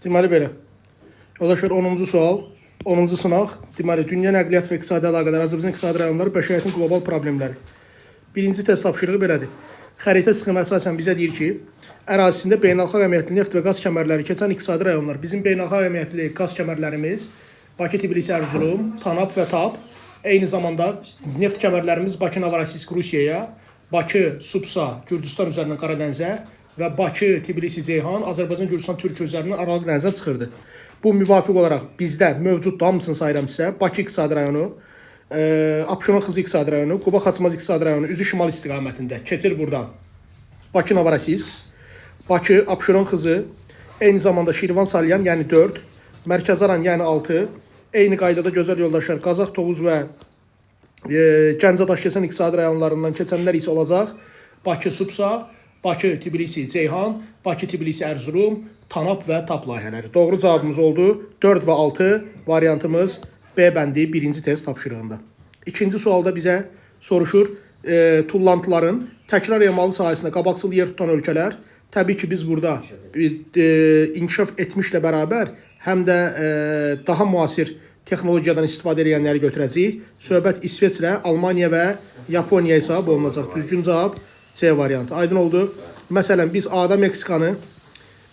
Deməli belə. Yoldaşlar 10-cu sual, 10-cu sınaq. Deməli, dünya nəqliyyat və iqtisadi əlaqələr, Azərbaycan iqtisadi rayonları, bəşəriyyətin qlobal problemləri. Birinci test tapşırığı belədir. Xəritə sxemi əsasən bizə deyir ki, ərazisində beynəlxalq əhəmiyyətli neft və qaz kəmərləri keçən iqtisadi rayonlar. Bizim beynəlxalq əhəmiyyətli qaz kəmərlərimiz Bakı, Tbilisi, Erzurum, Tanap və TAP. Eyni zamanda neft kəmərlərimiz Bakı, Novorossiysk, Rusiyaya, Bakı, Supsa, Gürcüstan üzərindən Qaradənizə və Bakı, Tbilisi, Ceyhan, Azərbaycan, Gürcüstan, Türkiyə üzərindən Aralıq dənizə çıxırdı. Bu müvafiq olaraq bizdə mövcud hamısını sayıram sizə. Bakı iqtisadi rayonu, Abşeron Xızı iqtisadi rayonu, Quba Xaçmaz iqtisadi rayonu üzü şimal istiqamətində keçir buradan. Bakı, Novorossiysk, Bakı, Abşeron Xızı, eyni zamanda Şirvan, Salyan, yəni 4, Mərkəzi Aran, yəni 6, eyni qaydada gözəl yoldaşlar Qazax, Tovuz və Gəncə Daşkəsən iqtisadi rayonlarından keçənlər isə olacaq Bakı, Supsa, Bakı, Tbilisi, Ceyhan, Bakı, Tbilisi, Erzurum, Tanap və TAP layihələri. Doğru cavabımız oldu. 4 və 6 variantımız B bəndi birinci test tapşırığında. İkinci sualda bizə soruşur tullantıların təkrar emalı sahəsində qabaqcıl yer tutan ölkələr. Təbii ki, biz burada inkişaf etmişlə bərabər həm də daha müasir texnologiyadan istifadə edənləri götürəcəyik. Söhbət İsveçrə, Almaniya və Yaponiya hesab olunacaq. Düzgün cavab C variantı. Aydın oldu. Məsələn, biz A-da Meksikanı,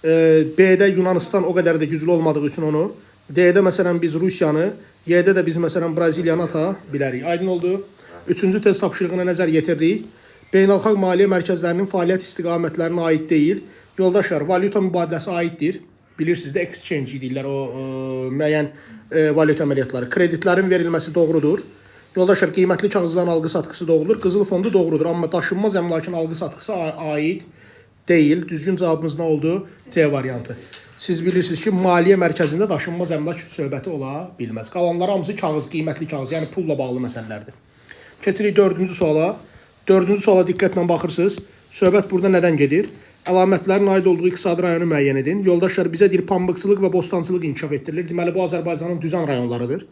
B-də Yunanistan o qədər də güclü olmadığı üçün onu, D-də məsələn biz Rusiyanı, Y-də də biz məsələn Braziliyanı ata bilərik. Aydın oldu. Üçüncü test tapşırığına nəzər yetirdik. Beynəlxalq maliyyə mərkəzlərinin fəaliyyət istiqamətlərinə aid deyil. Yoldaşlar, valyuta mübadiləsi aiddir. Bilirsiniz də exchange deyirlər o müəyyən valyuta əməliyyatları. Kreditlərin verilməsi doğrudur. Yoldaşlar, qiymətli kağızların alqı-satqısı doğrudur. Qızıl fondu doğrudur. Amma daşınmaz əmlakın alqı-satqısı aid deyil. Düzgün cavabımız nə oldu? C variantı. Siz bilirsiniz ki, maliyyə mərkəzində daşınmaz əmlak söhbəti ola bilməz. Qalanları hamısı kağız, qiymətli kağız, yəni pulla bağlı məsələlərdir. Keçirik dördüncü suala. Dördüncü suala diqqətlə baxırsınız. Söhbət burada nədən gedir? Əlamətlərin aid olduğu iqtisadi rayonu müəyyən edin. Yoldaşlar, bizə deyir, pambıqçılıq və bostancılıq inkişaf etdirilir. Deməli, bu Azərbaycanın düzən rayonlarıdır.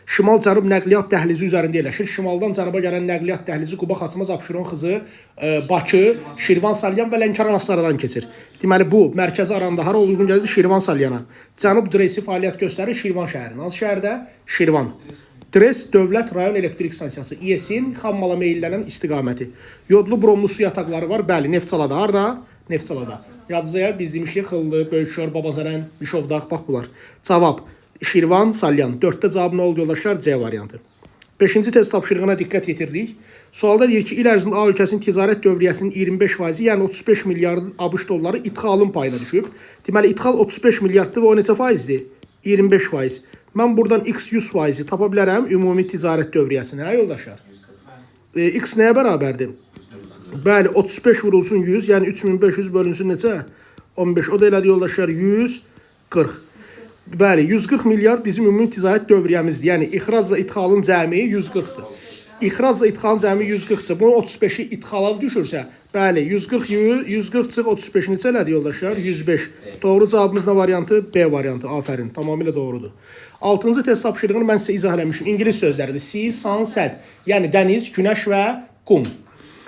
Şimal-cənub nəqliyyat dəhlizi üzərində yerləşir. Şimaldan cənuba gələn nəqliyyat dəhlizi Quba, Xaçmaz, Abşeron Xızı, Bakı, Şirvan, Salyan və Lənkəran Astaradan keçir. Deməli, bu mərkəzi aranda hara uyğun gəlir? Şirvan, Salyana. Cənub dresi fəaliyyət göstərir Şirvan şəhərində. Hansı şəhərdə? Şirvan. Dres Dövlət Rayon Elektrik Stansiyası. İES-in xammala meyllənən istiqaməti. Yodlu bromlu su yataqları var. Bəli, Neftçalada. Harada? Neftçalada. Yadınıza gəlir, biz demişdik Xıllı, Böyükşor, Babazərən, Bişovdağ, bax bunlar. Cavab Şirvan, Salyan. 4-də cavab nə oldu yoldaşlar? C variantı. 5-ci test tapşırığına diqqət yetirdik. Sualda deyir ki, il ərzində A ölkəsinin ticarət dövriyyəsinin 25%, yəni 35 milyard ABŞ dolları idxalın payına düşüb. Deməli, idxal 35 milyarddır və o neçə faizdir? 25%. Mən buradan X 100%-i tapa bilərəm ümumi ticarət dövriyyəsini, hə yoldaşlar? X nəyə bərabərdir? Bəli, 35 vurulsun 100, yəni 3500 bölünsün neçə? 15, o da elədir yoldaşlar, 140. Bəli, 140 milyard bizim ümumi ticarət dövriyyəmizdir. Yəni, ixracla idxalın cəmi 140-dır. İxracla idxalın cəmi 140-dır. Bunun 35-i idxala düşürsə, bəli, 140 çıx 35 neçə elədir yoldaşlar? 105. Doğru cavabımız nə variantı? B variantı. Afərin, tamamilə doğrudur. 6-cı test tapşırığını mən sizə izah eləmişim. İngilis sözləridir. Sea, sun, set. Yəni, dəniz, günəş və qum.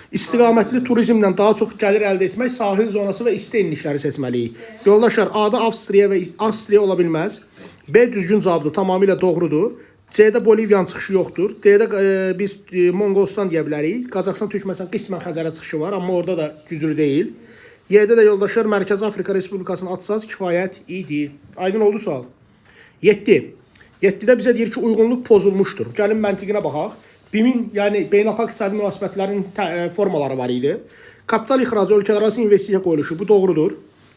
İstiqamətli turizmlə daha çox gəlir əldə etmək, sahil zonası və isti enlikləri seçməliyik. Yoldaşlar, A-da Avstriya ola bilməz. B düzgün cavabdır, tamamilə doğrudur. C-də Boliviyanın çıxışı yoxdur. D-də biz Monqolistan deyə bilərik. Qazaxıstan, Türkmənistan qismən Xəzərə çıxışı var, amma orada da güclü deyil. Y-də də yoldaşlar Mərkəzi Afrika Respublikasının atsaz kifayət idi. Aydın oldu sual. 7. 7-də bizə deyir ki, uyğunluq pozulmuşdur. Gəlin məntiqinə baxaq. BİM-in, yəni beynəlxalq iqtisadi münasibətlərin formaları var idi. Kapital ixracı, ölkələrarası investisiya qoyuluşu, bu doğrudur.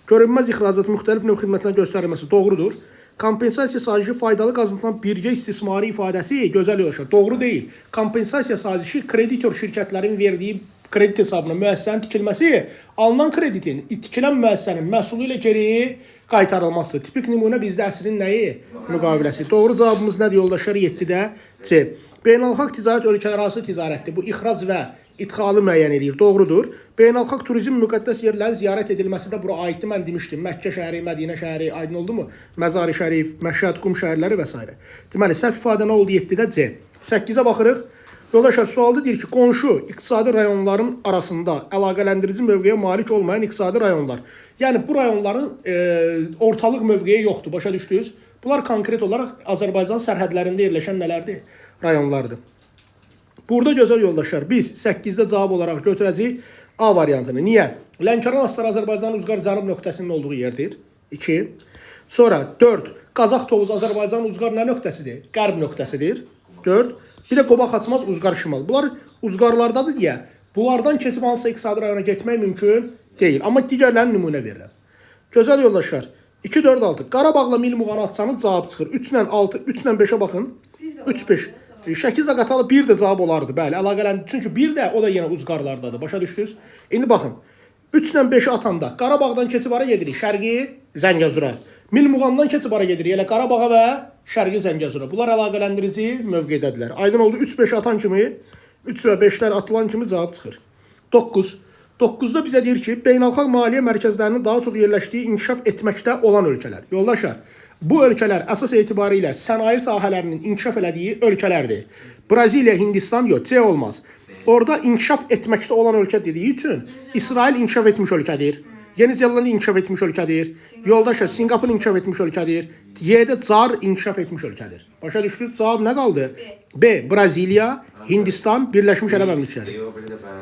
Görünməz ixracatı müxtəlif növ xidmətlərin göstərilməsi doğrudur. Kompensasiya sazişi faydalı qazanılan birgə istismarı ifadəsi gözəl yoldaşlar. Doğru deyil. Kompensasiya sazişi kreditor şirkətlərin verdiyi kredit hesabına müəssisənin tikilməsi, alınan kreditin tikilən müəssisənin məhsulu ilə geri qaytarılmasıdır. Tipik nümunə bizdə əsrin nəyi? Müqaviləsi. Doğru cavabımız nədir yoldaşlar? 7-də C. Beynəlxalq ticarət ölkələrarası ticarətdir. Bu ixrac və idxalı müəyyən edir. Doğrudur. Beynəlxalq turizm müqəddəs yerlərin ziyarət edilməsi də bura aiddir. Mən demişdim. Məkkə şəhəri, Mədinə şəhəri, aydın oldu mu? Məzar-ı Şərif, Məşhəd, Qum şəhərləri və s. Deməli, səhv ifadə nə oldu 7-də C. 8-ə baxırıq. Yoldaşlar, sualda deyir ki, qonşu iqtisadi rayonların arasında əlaqələndirici mövqeyə malik olmayan iqtisadi rayonlar. Yəni bu rayonların ortalıq mövqeyi yoxdur. Başa düşdünüz? Bunlar konkret olaraq Azərbaycan sərhədlərində yerləşən nələrdir? Rayonlardır. Burada gözəl yoldaşlar, biz 8-də cavab olaraq götürəcəyik A variantını. Niyə? Lənkəran Astara Azərbaycanın Uzqar cənub nöqtəsinin olduğu yerdir. 2. Sonra 4. Qazax Tovuz Azərbaycanın Uzqar nə nöqtəsidir? Qərb nöqtəsidir. 4. Bir də Qoba Xaçmaz Uzqar Şimal. Bunlar Uzqarlardadır deyə bunlardan keçib hansısa iqtisadi rayona getmək mümkün deyil. Amma digərlərini nümunə verirəm. Gözəl yoldaşlar, 2, 4, 6. Qarabağla Mil Muğanı atsanız cavab çıxır. 3 ilə 6, 3 ilə 5-ə baxın. 3, 5. Şəki Zaqatalı 1 də cavab olardı. Bəli, əlaqələndi. Çünki 1 də o da yenə Uzqarlardadır. Başa düşdünüz? İndi baxın. 3 ilə 5-i atanda Qarabağdan keçib hara gedirik? Şərqi Zəngəzura. Mil Muğandan keçib hara gedirik? Elə Qarabağa və Şərqi Zəngəzura. Bunlar əlaqələndirici mövqedədirlər. Aydın oldu. 3-5 atan kimi, 3 və 5-lər atılan kimi cavab çıxır. 9. 9-da bizə deyir ki, beynəlxalq maliyyə mərkəzlərinin daha çox yerləşdiyi, inkişaf etməkdə olan ölkələr. Yoldaşlar, bu ölkələr əsas etibarilə sənaye sahələrinin inkişaf elədiyi ölkələrdir. Braziliya, Hindistan yox, C olmaz. Orada inkişaf etməkdə olan ölkə dediyi üçün İsrail inkişaf etmiş ölkədir. Yeni Zelandiya inkişaf etmiş ölkədir. Yoldaşlar, Singapur inkişaf etmiş ölkədir. Y'də Car inkişaf etmiş ölkədir. Başa düşdünüz? Cavab nə qaldı? B. Braziliya, Hindistan, Birləşmiş Ərəb Əmirlikləri.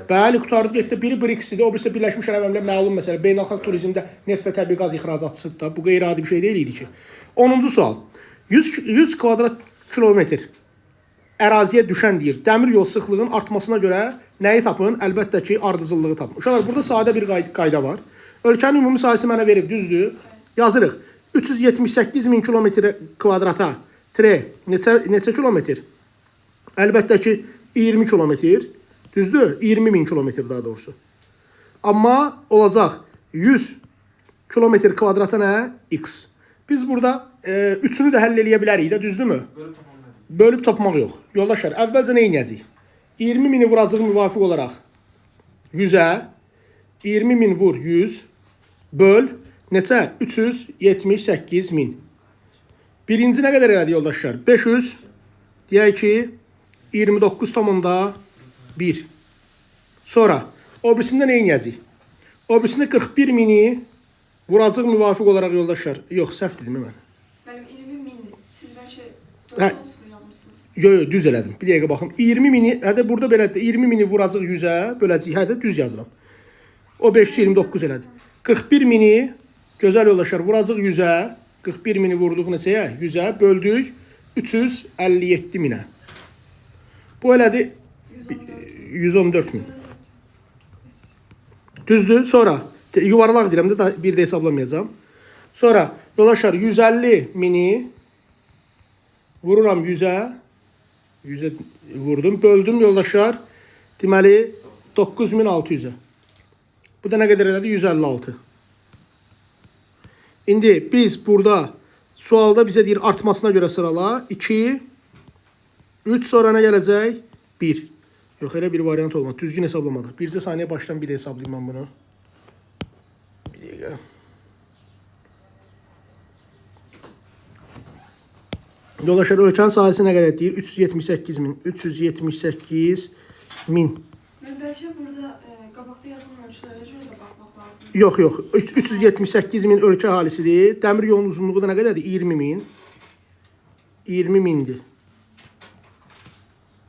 Bəli, qutardı getdi. Biri BRICS-dir, o birisi Birləşmiş Ərəb Əmirlikləri məlum məsələ. Beynəlxalq turizmdə neft və təbii qaz ixracatçısıdır da. Bu qeyri-adi bir şey deyil idi ki. 10-cu sual. 100 kvadrat kilometr əraziyə düşən deyir. Dəmir yol sıxlığının artmasına görə nəyi tapın? Əlbəttə ki, ardıcıllığı tapın. Uşaqlar, burada sadə bir qayda var. Ölkənin ümumi sahəsi mənə verib, düzdür. Yazırıq. 378 min kilometr kvadrata neçə kilometr? Əlbəttə ki, 20 kilometr. Düzdür? 20 min kilometr daha doğrusu. Amma olacaq 100 kilometr kvadrata nə? X. Biz burada üçünü də həll eləyə bilərik də, düzdürmü? Bölüb tapmaq yox. Yoldaşlar, əvvəlcə nə edəcəyik? 20 mini vuracaq müvafiq olaraq 100-ə, 20 min vur 100, böl, neçə? 378 min. Birinci nə qədər elədi yoldaşlar? 500, deyək ki, 29,1. Sonra, o birisində nə edəcəyik? O birisində 41 mini vuracaq müvafiq olaraq yoldaşlar. Yox, səhv dedim mən. Mənim 20 min, siz bəlkə 4,0 yazmışsınız. Yox, düz elədim. Bir dəqiqə baxım. 20 mini, hədə burada belədir. 20 mini vuracaq 100-ə, böləcək, hədə düz yazıram. O 529 elədi. 41 mini, gözəl yoldaşlar, vuracaq 100-ə, 41 mini vurduq neçəyə? 100-ə, böldük 357 minə. Bu elədi 114 min. Düzdür? Sonra, yuvarlaq deyirəm də, bir də hesablamayacağım. Sonra, yoldaşlar, 150 mini vururam 100-ə, 100'e vurdum, böldüm yoldaşlar. Deməli 9600'e. Bu da nə qədər elədi? 156. İndi biz burada sualda bizə deyir artmasına görə sırala. 2, 3 sonra nə gələcək? 1. Yox, elə bir variant olmaz. Düzgün hesablamadıq. Bircə saniyə başdan bir də hesablayayım mən bunu. Bir dəqiqə. Yoldaşlar, ölkənin sahəsi nə qədər deyir? 378 min. 378 min. Mən bəlkə burada qabaqda yazılan ölçülərə görə də baxmaq lazım. Yox, yox. 378 min ölkə əhalisidir. Dəmir yolunun uzunluğu da nə qədərdir? 20 min. 20 mindir.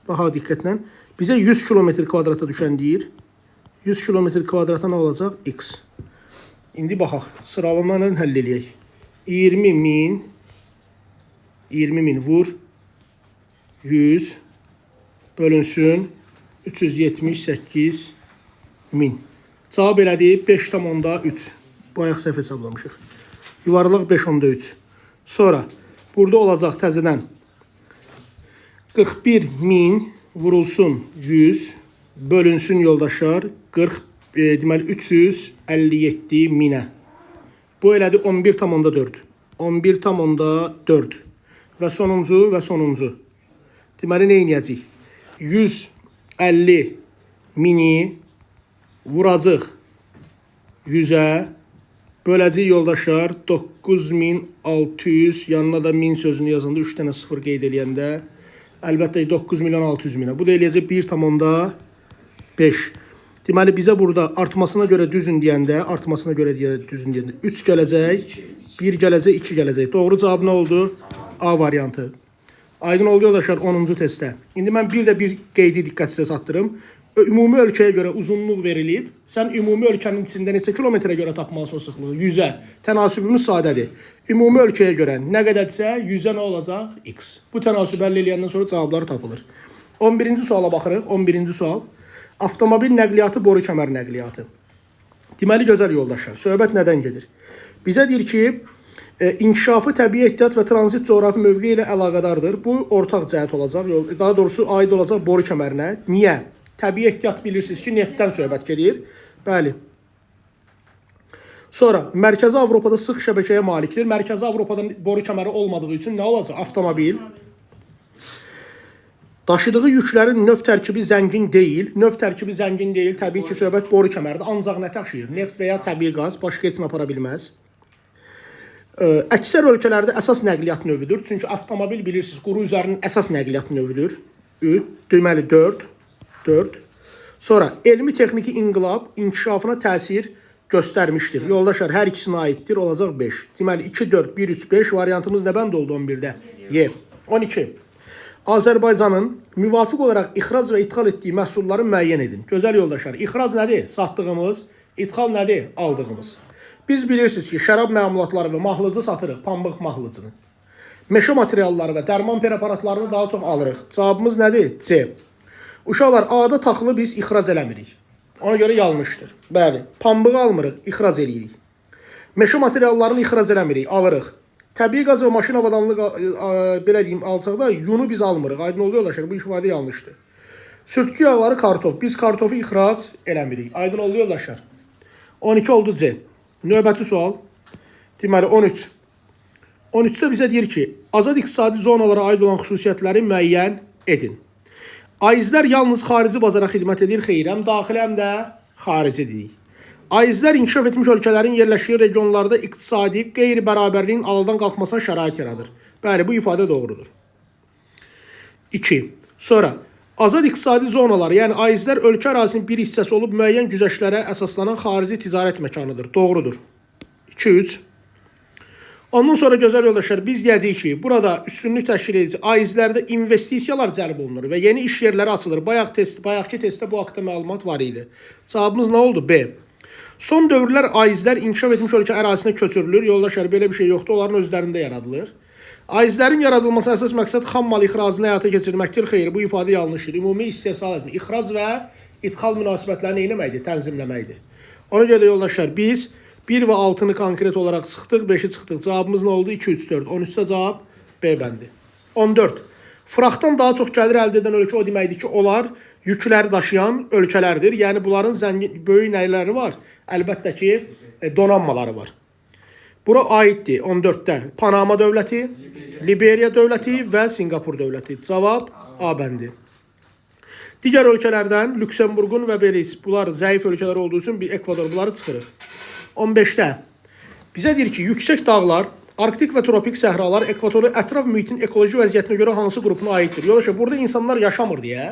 Baxa diqqətlə. Bizə 100 kilometr kvadrata düşən deyir. 100 kilometr kvadrata nə olacaq? X. İndi baxaq. Sıralama ilə həll eləyək. 20 min. 20 min vur. 100. Bölünsün. 378 min. Cavab elədi 5,3. Bayaq səhv hesablamışıq. Yuvarlıq 5,3. Sonra burada olacaq təzədən 41 min vurulsun 100. Bölünsün yoldaşlar 40. Deməli 357 minə. Bu elədi 11,4. 11,4. Və sonuncu. Deməli nə edəcəyik? 150 mini vuracaq 100'ə, böləcək yoldaşlar 9600, yanına da 1000 sözünü yazanda 3 dənə 0 qeyd eləyəndə Əlbəttə 9 milyon 600 minə. Bu da eləyəcək 1,5. Deməli bizə burada artmasına görə düzün deyəndə, 3 gələcək, 1 gələcək, 2 gələcək. Doğru cavab nə oldu? A variantı. Aydın oldu yoldaşlar 10-cu testdə. İndi mən bir də bir qeydi diqqətinizə çatdırım. Ümumi ölkəyə görə uzunluq verilib. Sən ümumi ölkənin içində neçə kilometrə görə tapmalısın sıxlığı? 100-ə. Tənasübümüz sadədir. Ümumi ölkəyə görə nə qədərdirsə 100-ə nə olacaq? X. Bu tənasübü əldə eləyəndən sonra cavablar tapılır. 11-ci suala baxırıq. 11-ci sual. Avtomobil nəqliyyatı, boru kəmər nəqliyyatı. Deməli gözəl yoldaşlar, söhbət nədən gedir? Bizə deyir ki, inkişafı təbii ehtiyat və tranzit coğrafi mövqeyi ilə əlaqədardır. Bu ortaq cəhət olacaq, daha doğrusu aid olacaq boru kəmərinə. Niyə? Təbii ehtiyat bilirsiniz ki, neftdən söhbət gedir. Bəli. Sonra, Mərkəzi Avropada sıx şəbəkəyə malikdir. Mərkəzi Avropada boru kəməri olmadığı üçün nə olacaq? Avtomobil. Daşıdığı yüklərin növ tərkibi zəngin deyil. Növ tərkibi zəngin deyil. Təbii ki, söhbət boru kəməridir. Ancaq nə taşıyır? Neft və ya təbii qaz. Başqa heç nə apara bilməz. Əksər ölkələrdə əsas nəqliyyat növüdür. Çünki avtomobil bilirsiniz, quru üzərinin əsas nəqliyyat növüdür. Deməli 4. Sonra elmi texniki inqilab inkişafına təsir göstərmişdir. Yoldaşlar hər ikisinə aiddir, olacaq 5. Deməli 2, 4, 1, 3, 5 variantımız nə bənd oldu 11-də? Y. 12. Azərbaycanın müvafiq olaraq ixrac və idxal etdiyi məhsulları müəyyən edin. Gözəl yoldaşlar, ixrac nədir? Satdığımız, idxal nədir? Aldığımız. Biz bilirsiniz ki, şərab məmulatları və mahlıcı satırıq, pambıq mahlıcını. Meşə materialları və dərman preparatlarını daha çox alırıq. Cavabımız nədir? C. Uşaqlar, A-da taxılı biz ixrac eləmirik. Ona görə yanlışdır. Bəli, pambığı almırıq, ixrac eləyirik. Meşə materiallarını ixrac eləmirik, alırıq. Təbii qaz və maşın avadanlıq belə deyim, alsaq da yunu biz almırıq. Aydın oldu yoldaşlar, bu ifadə yanlışdır. Sürtkü yağları kartof. Biz kartofu ixrac eləmirik. Aydın oldu yoldaşlar. 12 oldu C. Növbəti sual. Deməli 13. 13-də bizə deyir ki, azad iqtisadi zonalara aid olan xüsusiyyətləri müəyyən edin. Aizlər yalnız xarici bazara xidmət edir, xeyr, həm daxili, həm də xaricidir. Aizlər inkişaf etmiş ölkələrin yerləşdiyi regionlarda iqtisadi qeyri-bərabərliyin aradan qalxmasına şərait yaradır. Bəli, bu ifadə doğrudur. 2. Sonra, azad iqtisadi zonalar, yəni aizlər ölkə ərazisinin bir hissəsi olub müəyyən güzəştlərə əsaslanan xarici ticarət məkanıdır. Doğrudur. 2-3. Ondan sonra gözəl yoldaşlar, biz deyəcəyik ki, burada üstünlük təşkil edici aizlərdə investisiyalar cəlb olunur və yeni iş yerləri açılır. Bayaqki testdə bu haqda məlumat var idi. Cavabımız nə oldu? B. Son dövrlər aizlər inkişaf etmiş ölkə ərazisinə köçürülür. Yoldaşlar, belə bir şey yoxdur, onların özlərində yaradılır. Aizlərin yaradılması əsas məqsəd xam mal ixracını həyata keçirməkdir. Xeyr, bu ifadə yanlışdır. Ümumi istehsal etmək, ixrac və idxal münasibətlərini eləməkdir, tənzimləməkdir. Ona görə yoldaşlar, biz 1 və 6-nı konkret olaraq çıxdıq, 5-i çıxdıq. Cavabımız nə oldu? 2, 3, 4. 13-də cavab B bəndi. 14. Fraxtdan daha çox gəlir əldə edən ölkə o deməkdir ki, onlar yükləri daşıyan ölkələrdir. Yəni, bunların böyük nəyləri var? Əlbəttə ki, donanmaları var. Bura aiddir 14-də. Panama dövləti, Liberiya dövləti və Singapur dövləti. Cavab A bəndi. Digər ölkələrdən Lüksemburqun və Beliz, bunlar zəif ölkələr olduğu üçün bir Ekvador, bunları çıxırıq. 15-də bizə deyir ki, yüksək dağlar, arktik və tropik səhralar ekvatoru ətraf mühitin ekoloji vəziyyətinə görə hansı qrupuna aiddir? Yoldaşlar, burada insanlar yaşamır deyə,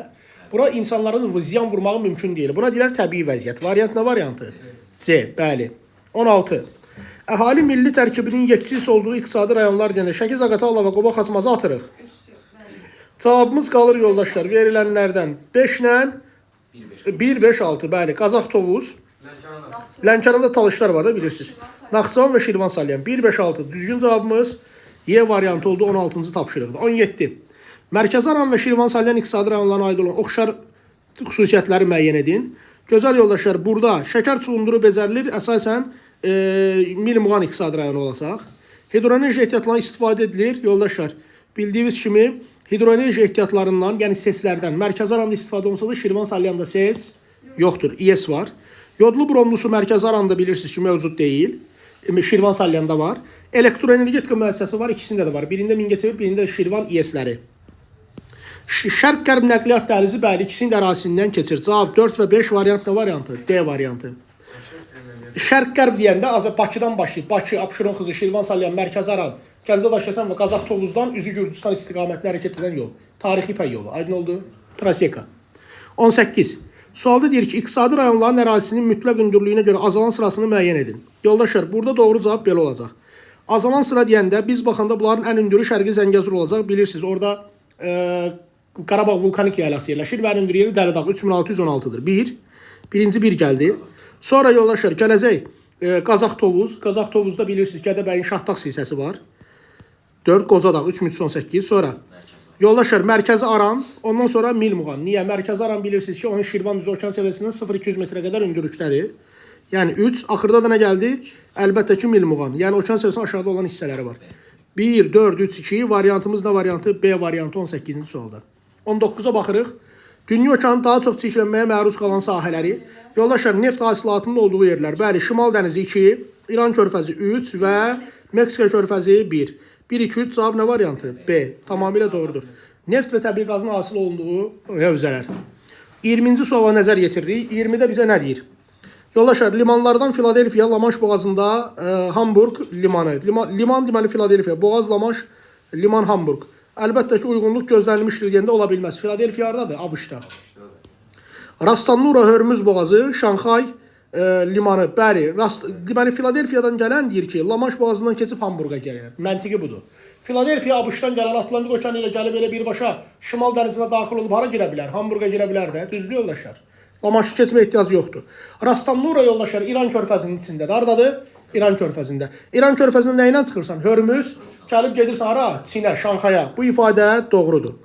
bura insanların ziyan vurmağı mümkün deyil. Buna deyilər təbii vəziyyət. Variant nə variantı? C, bəli. 16. Əhali milli tərkibinin yekçis olduğu iqtisadi rayonlar deyəndə Şəki, Zaqatala və Qoba Xaçmazı atırıq. Cavabımız qalır yoldaşlar verilənlərdən 5 ilə 1, 5, 6. Bəli, Qazax, Tovuz. Lənkəranda talışlar var da bilirsiniz. Naxçıvan və Şirvan Salyan. 1, 5, 6. Düzgün cavabımız Y variantı oldu 16-cı tapşırıqda. 17. Mərkəzi Aran və Şirvan Salyan iqtisadi rayonlarına aid olan oxşar xüsusiyyətləri müəyyən edin. Gözəl yoldaşlar, burada şəkər çuğunduru becərilir. Əsasən Milmuğan iqtisadi rayonu olacaq. Hidroenerji ehtiyatlarından istifadə edilir. Yoldaşlar, bildiyiniz kimi hidroenerji ehtiyatlarından, yəni SES-lərdən Mərkəzi Aranda istifadə olunsa da Şirvan Salyanda SES yoxdur. İES var. Yodlu bromlusu Mərkəzi Aranda bilirsiniz ki, mövcud deyil. Şirvan Salyanda var. Elektroenergetika müəssisəsi var, ikisində də var. Birində Mingəçevir, birində Şirvan İES-ləri. Şərq-Qərb nəqliyyat dəhlizi bəli, ikisinin də ərazisindən keçir. Cavab 4 və 5 variant nə variantı? D variantı. Şərq-Qərb deyəndə Bakıdan başlayıb, Bakı, Abşeron, Xızı, Şirvan Salyan, Mərkəzi Aran, Gəncə Daşkəsən və Qazax Tovuzdan üzü Gürcüstan istiqamətinə hərəkət edən yol. Tarixi İpək yolu. Aydın oldu? Traseka. 18. Sualda deyir ki, iqtisadi rayonların ərazisinin mütləq hündürlüyünə görə azalan sırasını müəyyən edin. Yoldaşlar, burada doğru cavab belə olacaq. Azalan sıra deyəndə biz baxanda bunların ən hündürü Şərqi Zəngəzur olacaq. Bilirsiniz, orada Qarabağ vulkanik yayılası yerləşir və ən hündür yeri Dəlidağ 3616-dır. Birinci bir gəldi. Sonra yoldaşlar gələcək Qazax Tovuz. Qazax Tovuzda bilirsiniz Gədəbəyin Şahdağ silsəsi var. 4 Qocadağ 3318. Sonra yoldaşlar Mərkəzi Aran, ondan sonra Milmuğan. Niyə? Mərkəzi Aran bilirsiniz ki, onun Şirvan düzü okean səviyyəsindən 0-200 metrə qədər hündürlükdədir. Yəni 3. Axırda da nə gəldi? Əlbəttə ki, Milmuğan. Yəni okean səviyyəsindən aşağıda olan hissələri var. 1, 4, 3, 2. Variantımız nə variantı? B variantı 18-ci sualda. 19-a baxırıq. Dünya okeanın daha çox çirklənməyə məruz qalan sahələri. Yoldaşlar, neft hasilatının olduğu yerlər. Bəli, Şimal dənizi 2, İran körfəzi 3 və Meksika körfəzi 1. 1, 2, 3 cavab nə variantı? B. Tamamilə doğrudur. Neft və təbii qazın hasil olduğu hövzələr. 20-ci suala nəzər yetiririk. 20-də bizə nə deyir? Yoldaşlar, limanlardan Filadelfiya, Lamanş boğazında Hamburg limanı. Liman deməli Filadelfiya, boğaz Lamanş, liman Hamburg. Əlbəttə ki, uyğunluq gözlənilmişdir deyəndə ola bilməz. Filadelfiya hardadır? ABC-da. Rastanura Hörmüz boğazı, Şanxay limanı. Bəli, deməli Filadelfiyadan gələn deyir ki, Lamanş boğazından keçib Hamburqa gəlir. Məntiqi budur. Filadelfiya ABŞ-dan gələn Atlantik okeanı ilə gəlib elə birbaşa Şimal dənizinə daxil olub hara girə bilər? Hamburqa girə bilər də. Düzdür yoldaşlar? Lamanşı keçmə ehtiyacı yoxdur. Rastanura yoldaşlar İran körfəzinin içindədir. Haradadır? İran körfəzində. İran körfəzində nə ilə çıxırsan? Hörmüz, gəlib gedirsən hara? Çinə, Şanxaya. Bu ifadə doğrudur.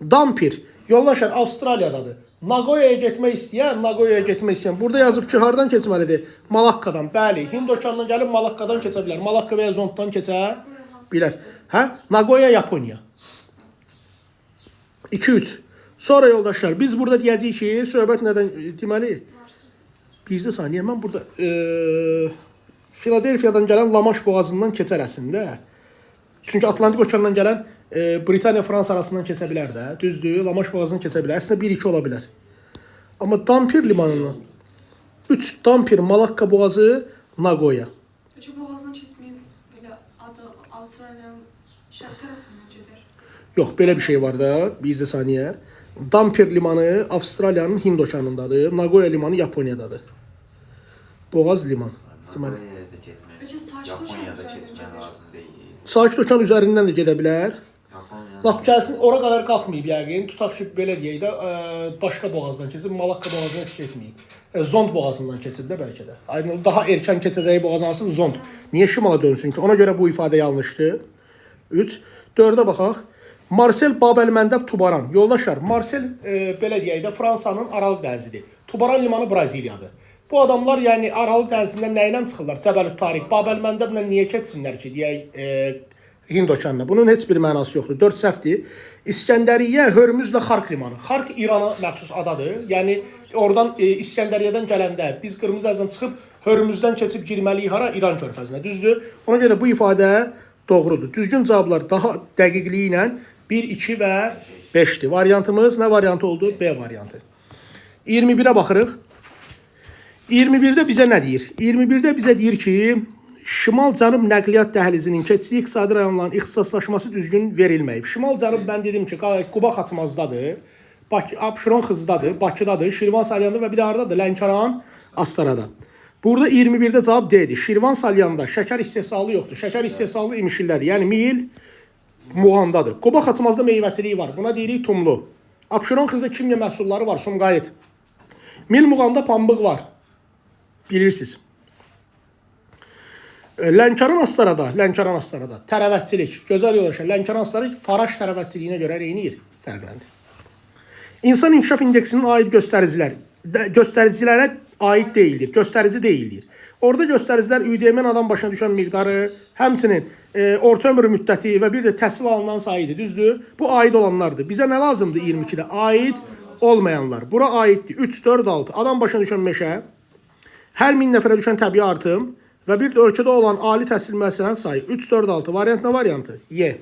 Dampir yoldaşlar Avstraliyadadır. Nagoya'ya getmək istəyən, burada yazıb ki, hardan keçməlidir? Malakkadan. Bəli, Hind okeanından gəlib Malakkadan keçə bilər. Malakka və ya Zonddan keçə bilər. Hə? Nagoya, Yaponiya. 2-3. Sonra yoldaşlar, biz burada deyəcəyik ki, söhbət nədən deməli? Bircə saniyə, mən burada Filadelfiyadan gələn Lamanş boğazından keçər əslində. Çünki Atlantik okeanından gələn Britaniya, Fransa arasından keçə bilər də. Düzdür, Lamanş boğazından keçə bilər. Əslində 1-2 ola bilər. Amma Dampir limanından 3 Dampir, Malakka boğazı, Nagoya. Peki boğazdan keçməyib belə adı Avstraliyanın şərq tərəfindən gedir. Yox, belə bir şey var da. Bircə saniyə. Dampir limanı Avstraliyanın Hind okeanındadır. Nagoya limanı Yaponiyadadır. Boğaz liman. Deməli. Peki Sakit okean üzərindən gedir. Sakit okean üzərindən də gedə bilər. Lap gəlsin, ora qədər qalxmayıb yəqin. Tutaq ki, belə deyək də, başqa boğazdan keçib, Malakka boğazından heç getməyib. Zond boğazından keçib də bəlkə də. Aydın, daha erkən keçəcəyi boğaz hansı? Zond. Niyə şimala dönsün ki? Ona görə bu ifadə yanlışdır. 3. 4-ə baxaq. Marsel Babelməndəb Tubaran. Yoldaşlar, Marsel belə deyək də Fransanın Aralıq dənizidir. Tubaran limanı Braziliyadır. Bu adamlar yəni Aralıq dənizindən nə ilə çıxırlar? Cəbəlüt Tariq. Babelməndəblə niyə keçsinlər ki, deyək Hind okeanına? Bunun heç bir mənası yoxdur. 4 səhvdir. İskəndəriyyə, Hörmüzlə Xark limanı. Xark İrana məxsus adadır. Yəni oradan İskəndəriyyədən gələndə biz Qırmızı Dənizdən çıxıb Hörmüzdən keçib girməliyik hara? İran körfəzinə. Düzdür? Ona görə bu ifadə doğrudur. Düzgün cavablar daha dəqiqliyi ilə 1, 2 və 5'dir. Variantımız nə variantı oldu? B variantı. 21'ə baxırıq. 21'də bizə nə deyir? 21'də bizə deyir ki, Şimal-Cənub nəqliyyat dəhlizinin keçdiyi iqtisadi rayonların ixtisaslaşması düzgün verilməyib. Şimal-Cənub mən dedim ki, Quba Xaçmazdadır, Abşeron Xızdadır, Bakıdadır, Şirvan Salyanında və bir də haradadır? Lənkəran, Astarada. Burada 21'də cavab D-dir. Şirvan Salyanda şəkər istehsalı yoxdur. Şəkər istehsalı İmişildədir. Yəni mil Muğandadır. Quba Xaçmazda meyvəçiliyi var. Buna deyirik tumlu. Abşeron Xızda kimya məhsulları var. Sumqayıt. Mil Muğanda pambıq var. Bilirsiniz. Lənkəran Astarada tərəvətçilik, gözəl yoldaşlar, Lənkəran Astarada faraş tərəvətçiliyinə görə reynir, fərqləndir. İnsan inkişaf indeksinin aid göstəricilərə aid deyildir, göstərici deyildir. Orada göstəricilər ÜDM-nin adam başına düşən miqdarı, həmçinin orta ömür müddəti və bir də təhsil alınan sayıdır, düzdür? Bu aid olanlardır. Bizə nə lazımdır 22-də? Aid olmayanlar. Bura aiddir. 3, 4, 6. Adam başına düşən meşə, hər 1000 nəfərə düşən təbii artım və bir də ölkədə olan ali təhsil müəssisələrinin sayı. 3, 4, 6. Variant nə variantı? Y.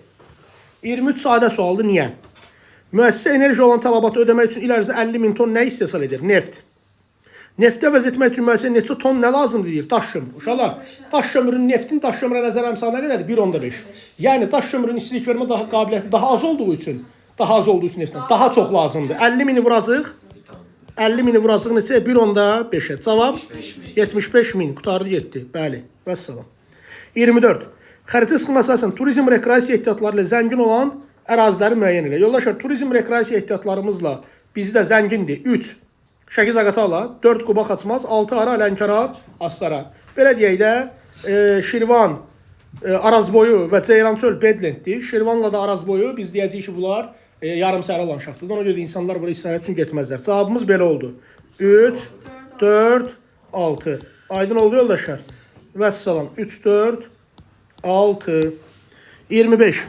23 sadə sualdır. Niyə? Müəssisə enerji olan tələbatı ödəmək üçün il ərzində 50 min ton nə istehsal edir? Neft. Neftə əvəz etmək üçün müəssisə neçə ton nə lazımdır deyir? Daş kömür. Uşaqlar, daş kömürün neftin daş kömürə nəzər əmsalı nə qədərdir? 1.5. Yəni daş kömürün istilik vermə daha qabiliyyəti daha az olduğu üçün neftdən daha çox lazımdır. 50 mini vuracaq. 50 mini vuracaq neçə? 1.5-ə. Cavab 75 min. Qutardı getdi. Bəli. Vəssalam. 24. Xəritə sxeması əsasən turizm rekreasiya ehtiyatları ilə zəngin olan əraziləri müəyyən elə. Yoldaşlar, turizm rekreasiya ehtiyatlarımızla bizdə zəngindir. 3. Şəki Zaqatala, 4 Quba Xaçmaz, 6 Ara, Lənkəra, Astara. Belə deyək də, Şirvan, Arazboyu və Ceyrançöl Bedlenddir. Şirvanla da Arazboyu biz deyəcəyik ki, bunlar yarım səhra landşaftıdır. Ona görə də insanlar buraya istirahət üçün getməzlər. Cavabımız belə oldu. 3, 4, 6. Aydın oldu yoldaşlar. Vəssalam. 3, 4, 6. 25.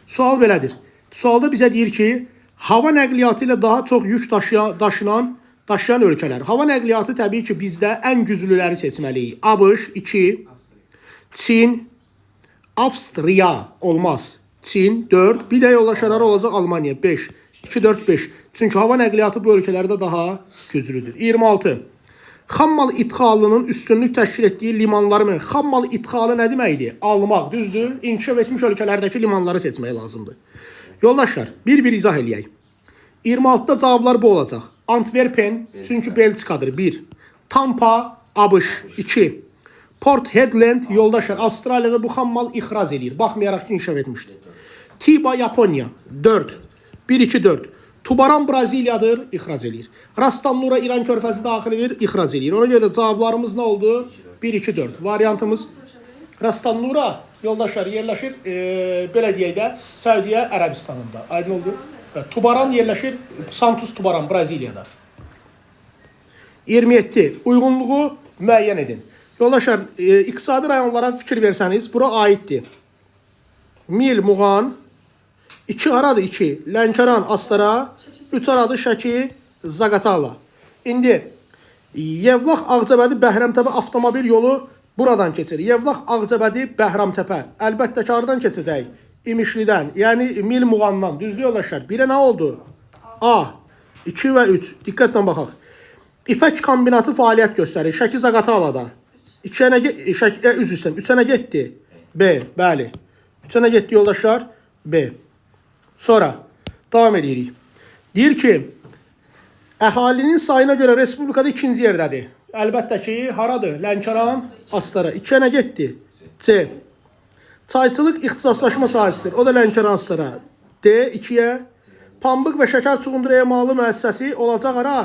Sual belədir. Sualda bizə deyir ki, hava nəqliyyatı ilə daha çox yük daşıyan ölkələr. Hava nəqliyyatı təbii ki, bizdə ən güclüləri seçməliyik. ABŞ 2, Çin, Avstriya olmaz. Çin 4, bir də yoldaşları olacaq Almaniya 5. 2, 4, 5. Çünki hava nəqliyyatı bu ölkələrdə daha güclüdür. 26. Xammal idxalının üstünlük təşkil etdiyi limanları xammal idxalı nə deməkdir? Almaq, düzdür? İnkişaf etmiş ölkələrdəki limanları seçmək lazımdır. Yoldaşlar, bir izah eləyək. 26-da cavablar bu olacaq. Antwerpen, çünki Belçikadır 1. Tampa, ABŞ 2. Port Hedland, yoldaşlar, Avstraliyada bu xammal ixrac edir. Baxmayaraq ki, inkişaf etmişdir. Tiba, Yaponiya 4. 1-2, 4. Tubaran Braziliyadır, ixrac edir. Rastanura İran körfəzi daxil edir, ixrac edir. Ona görə də cavablarımız nə oldu? 1-2, 4. Variantımız Rastanura, yoldaşlar, yerləşir, belə deyək də, Səudiyyə Ərəbistanında. Aydın oldu? Tubaran yerləşir, Santos Tubaran, Braziliyada. 27. Uyğunluğu müəyyən edin. Yoldaşlar, iqtisadi rayonlara fikir versəniz, bura aiddir. Mil, Muğan, 2 aradır 2, Lənkəran, Astara, 3 aradır Şəki, Zaqatala. İndi, Yevlax, Ağcabədi, Bəhramtəpə avtomobil yolu buradan keçir. Yevlax, Ağcabədi, Bəhramtəpə. Əlbəttə ki, aradan keçəcək. İmişlidən, yəni Mil Muğandan. Düzdür yoldaşlar. Birə nə oldu? A, 2 və 3. Diqqətlə baxaq. İpək kombinatı fəaliyyət göstərir. Şəki Zaqatalada. 3-ə nə getdi? B, bəli. 3-ə nə getdi yoldaşlar? B. Sonra, davam edirik. Deyir ki, əhalinin sayına görə Respublikada 2-ci yerdədir. Əlbəttə ki, haradır? Lənkəran, Astara. 2-ə nə getdi? C. Çayçılıq ixtisaslaşma sahəsidir. O da Lənkəran, Astara. D. 2-yə. Pambıq və şəkər çuğunduru emalı müəssisəsi olacaq ara?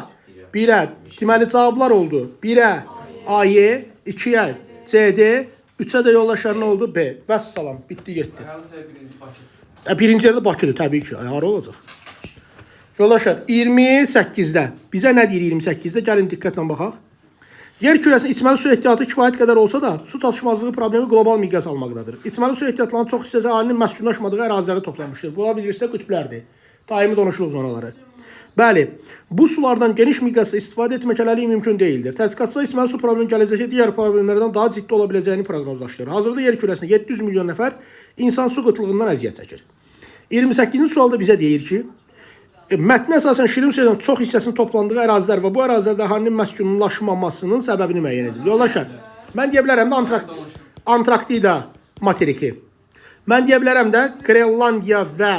1-ə. Deməli, cavablar oldu. 1-ə A-Y, 2-yə C-D, 3-ə də yoldaşlarına oldu B. Vəssalam, bitdi, getdi. Birinci yerdə Bakıdır, təbii ki. Hara olacaq? Yoldaşlar, 28-də. Bizə nə deyir 28-də? Gəlin, diqqətlə baxaq. Yer kürəsinin içməli su ehtiyatı kifayət qədər olsa da, su çatışmazlığı problemi qlobal miqyas almaqdadır. İçməli su ehtiyatlarının çox hissəsi əhalinin məskunlaşmadığı ərazilərdə toplanmışdır. Buna bilirsə qütblərdir. Daimi donuşluq zonaları. Bəli, bu sulardan geniş miqyasda istifadə etmək hələlik mümkün deyildir. Tədqiqatçılar içməli su problemi gələcəkdə digər problemlərdən daha ciddi ola biləcəyini proqnozlaşdırır. Hazırda yer kürəsində 700 milyon nəfər insan su qıtlığından əziyyət çəkir. 28-ci sualda bizə deyir ki, mətnə əsasən şirin suyun çox hissəsinin toplandığı ərazilər və bu ərazilərdə əhalinin məskunlaşmamasının səbəbini müəyyən edilir. Yoldaşlar, mən deyə bilərəm də Antarktida materiki. Mən deyə bilərəm də Qrenlandiya və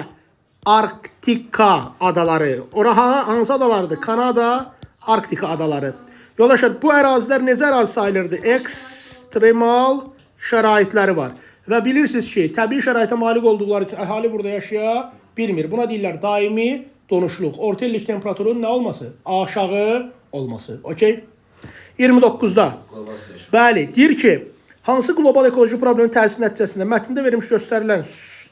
Arktika adaları. Ora hansı adalardır? Kanada, Arktika adaları. Yoldaşlar, bu ərazilər necə ərazi sayılırdı? Ekstremal şəraitləri var. Və bilirsiniz ki, təbii şəraitə malik olduqları üçün əhali burada yaşaya bilmir. Buna deyirlər daimi donuşluq. Orta illik temperaturun nə olması? Aşağı olması. Okey? 29-da. Bəli, deyir ki, hansı qlobal ekoloji problemin təsir nəticəsində mətndə verilmiş göstərilən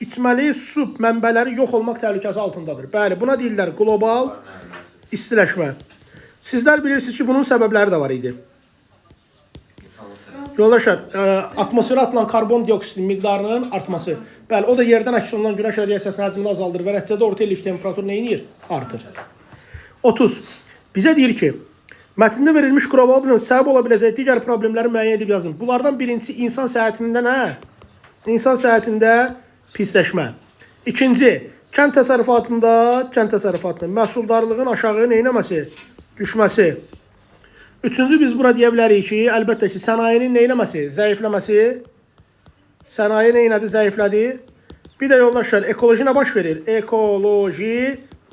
içməli su mənbələri yox olmaq təhlükəsi altındadır. Bəli, buna deyirlər qlobal istiləşmə. Sizlər bilirsiniz ki, bunun səbəbləri də var idi. Yoldaşlar, atmosferə atılan karbon dioksidi miqdarının artması. Bəli, o da yerdən əks olunan günəş radiasiyasının həcmini azaldır və nəticədə orta illik temperatur nə edir? Artır. 30. Bizə deyir ki, mətndə verilmiş qlobal problem səbəb ola biləcək digər problemləri müəyyən edib yazın. Bunlardan birincisi insan səhhətində nə? İnsan səhhətində pisləşmə. İkinci, kənd təsərrüfatında məhsuldarlığın aşağı neynəməsi? Düşməsi. Üçüncü biz bura deyə bilərik ki, əlbəttə ki, sənayinin neyləməsi, zəifləməsi. Sənaye neynədi, zəiflədi. Bir də yoldaşlar, ekoloji nə baş verir? Ekoloji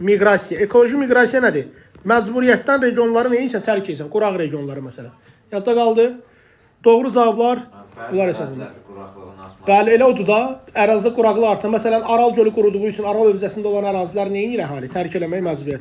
miqrasiya. Ekoloji miqrasiya nədir? Məcburiyyətdən regionları neyinsə tərk edirsən, quraq regionları məsələn. Yadda qaldı. Doğru cavablar bunlar hesabında. Bəli, elə odur da, ərazidə quraqlıq artır. Məsələn, Aral gölü quruduğu üçün Aral hövzəsində olan ərazilər neyin əhali tərk eləmək məcburiyyəti.